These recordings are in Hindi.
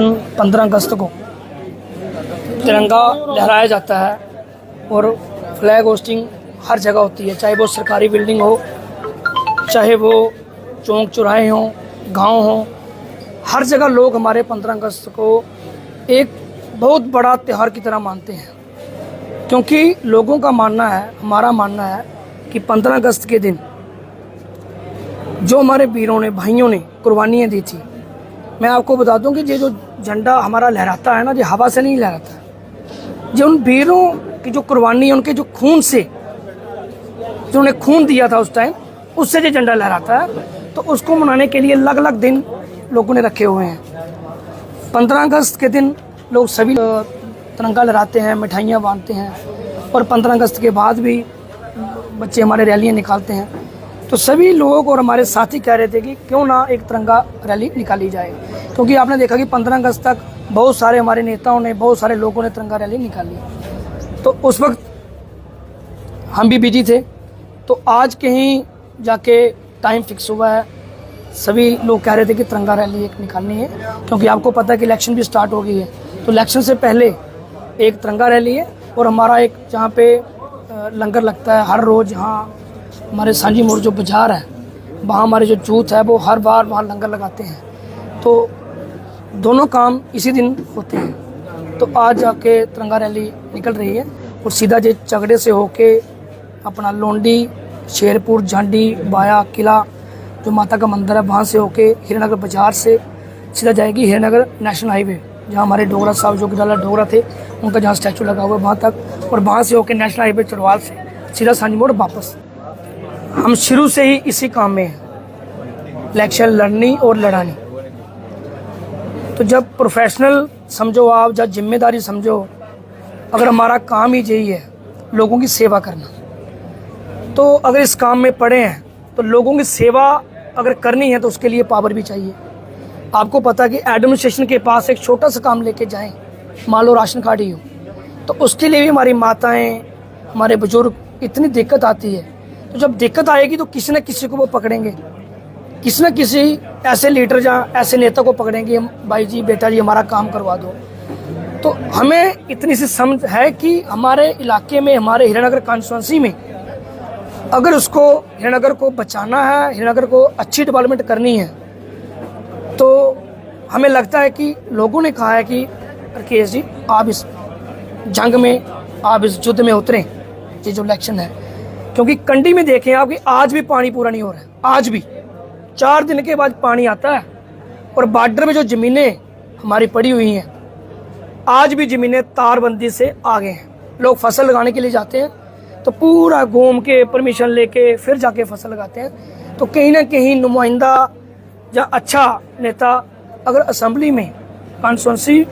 दिन 15 अगस्त को तिरंगा लहराया जाता है और फ्लैग होस्टिंग हर जगह होती है, चाहे वो सरकारी बिल्डिंग हो, चाहे वो चौक चौराहे हों, गांव हों, हर जगह लोग हमारे 15 अगस्त को एक बहुत बड़ा त्यौहार की तरह मानते हैं। क्योंकि लोगों का मानना है, हमारा मानना है कि 15 अगस्त के दिन जो हमारे वीरों ने, भाइयों ने कुर्बानियाँ दी थी, मैं आपको बता दूं कि ये जो झंडा हमारा लहराता है ना, ये हवा से नहीं लहराता है। जो उन वीरों की जो कुर्बानी है, उनके जो खून से, जो उन्हें खून दिया था उस टाइम, उससे ये झंडा लहराता है। तो उसको मनाने के लिए अलग अलग दिन लोगों ने रखे हुए हैं। 15 अगस्त के दिन लोग सभी तिरंगा लहराते हैं, मिठाइयाँ बांटते हैं, और 15 अगस्त के बाद भी बच्चे हमारे रैलियाँ निकालते हैं। तो सभी लोग और हमारे साथी कह रहे थे कि क्यों ना एक तिरंगा रैली निकाली जाए, क्योंकि आपने देखा कि 15 अगस्त तक बहुत सारे हमारे नेताओं ने, बहुत सारे लोगों ने तिरंगा रैली निकाली। तो उस वक्त हम भी बिजी थे। तो आज कहीं जाके टाइम फिक्स हुआ है, सभी लोग कह रहे थे कि तिरंगा रैली एक निकालनी है, क्योंकि आपको पता है कि इलेक्शन भी स्टार्ट हो गई है। तो इलेक्शन से पहले एक तिरंगा रैली है, और हमारा एक जहाँ पे लंगर लगता है हर रोज़, जहाँ हमारे सांझी मोड़ जो बाजार है, वहाँ हमारे जो जूथ है वो हर बार वहाँ लंगर लगाते हैं। तो दोनों काम इसी दिन होते हैं। तो आज जाके तिरंगा रैली निकल रही है, और सीधा जे चगड़े से होके अपना लोंडी, शेरपुर, झांडी, बाया किला जो माता का मंदिर है, वहाँ से होके हीरानगर बाजार से सीधा जाएगी हीरानगर नेशनल हाईवे, जहाँ हमारे डोगरा साहब जो गिराला डोगरा थे उनका जहाँ स्टैचू लगा हुआ है वहाँ तक, और वहाँ से होके नेशनल हाईवे चढ़वाल से सीधा सांझी मोड़ वापस। हम शुरू से ही इसी काम में हैं, इलेक्शन लड़नी और लड़ानी। तो जब प्रोफेशनल समझो आप, जब जिम्मेदारी समझो, अगर हमारा काम ही यही है लोगों की सेवा करना, तो अगर इस काम में पड़े हैं तो लोगों की सेवा अगर करनी है तो उसके लिए पावर भी चाहिए। आपको पता है कि एडमिनिस्ट्रेशन के पास एक छोटा सा काम लेके जाएं, मान लो राशन कार्ड ही हो, तो उसके लिए भी हमारी माताएं, हमारे बुजुर्ग, इतनी दिक्कत आती है। तो जब दिक्कत आएगी तो किसी न किसी को वो पकड़ेंगे, किसी न किसी ऐसे लीडर या ऐसे नेता को पकड़ेंगे, भाई जी, बेटा जी, हमारा काम करवा दो। तो हमें इतनी सी समझ है कि हमारे इलाके में, हमारे हीरानगर कॉन्स्टिट्यूंसी में, अगर उसको हीरानगर को बचाना है, हीरानगर को अच्छी डेवलपमेंट करनी है, तो हमें लगता है कि लोगों ने कहा है कि राकेश जी, आप इस जंग में, आप इस युद्ध में उतरें, ये जो इलेक्शन है। क्योंकि कंडी में देखें आप कि आज भी पानी पूरा नहीं हो रहा है, आज भी 4 दिन के बाद पानी आता है, और बॉर्डर में जो ज़मीनें हमारी पड़ी हुई हैं, आज भी ज़मीनें तारबंदी से आगे हैं। लोग फसल लगाने के लिए जाते हैं तो पूरा घूम के परमिशन लेके फिर जाके फसल लगाते हैं। तो कहीं ना कहीं नुमाइंदा या अच्छा नेता अगर असेंबली में कॉन्स्टिट्यूंसी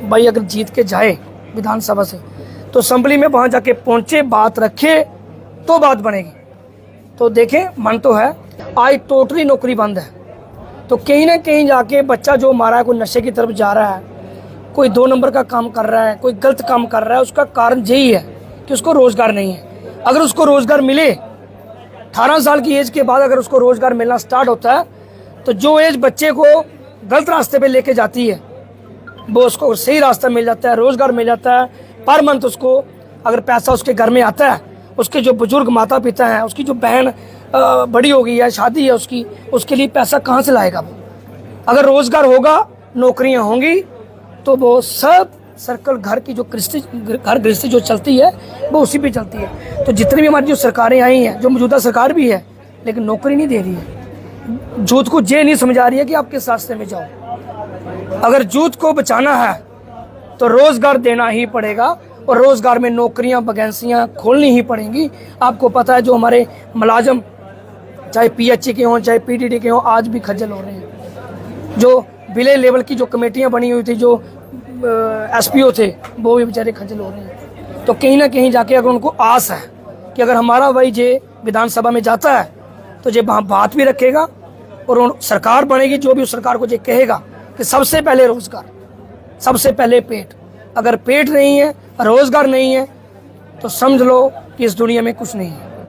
भाई अगर जीत के जाए विधानसभा से, तो असेंबली में वहाँ जाके पहुँचे, बात रखे, तो बात बनेगी। तो देखें, मन तो है, आज टोटली नौकरी बंद है। तो कहीं ना कहीं जाके बच्चा जो हमारा कोई नशे की तरफ जा रहा है, कोई 2 नंबर का काम कर रहा है, कोई गलत काम कर रहा है, उसका कारण यही है कि उसको रोज़गार नहीं है। अगर उसको रोज़गार मिले, 18 साल की एज के बाद अगर उसको रोज़गार मिलना स्टार्ट होता है, तो जो एज बच्चे को गलत रास्ते पे लेके जाती है, वो उसको सही रास्ता मिल जाता है, रोज़गार मिल जाता है। पर मंथ उसको अगर पैसा उसके घर में आता है, उसके जो बुजुर्ग माता पिता हैं, उसकी जो बहन बड़ी हो गई है, शादी है उसकी, उसके लिए पैसा कहाँ से लाएगा वो? अगर रोज़गार होगा, नौकरियाँ होंगी, तो वो सब सर्कल घर की जो गृहस्थी जो चलती है वो उसी पे चलती है। तो जितनी भी हमारी जो सरकारें आई हैं, जो मौजूदा सरकार भी है, लेकिन नौकरी नहीं दे रही है। यूथ को ये नहीं समझा रही है कि आप किस रास्ते में जाओ। अगर यूथ को बचाना है तो रोज़गार देना ही पड़ेगा, और रोज़गार में नौकरियां, वैकेंसियां खोलनी ही पड़ेंगी। आपको पता है जो हमारे मुलाजम, चाहे PHE के हों, चाहे PDD के हों, आज भी खज्जल हो रहे हैं। जो विलेज लेवल की जो कमेटियां बनी हुई थी, जो SPO थे, वो भी बेचारे खज्जल हो रहे हैं। तो कहीं ना कहीं जाके अगर उनको आस है कि अगर हमारा भाई जे विधानसभा में जाता है तो जे वहाँ बात भी रखेगा, और सरकार बनेगी, जो भी उस सरकार को ये कहेगा कि सबसे पहले रोज़गार, सबसे पहले पेट। अगर पेट नहीं है, रोज़गार नहीं है, तो समझ लो कि इस दुनिया में कुछ नहीं है।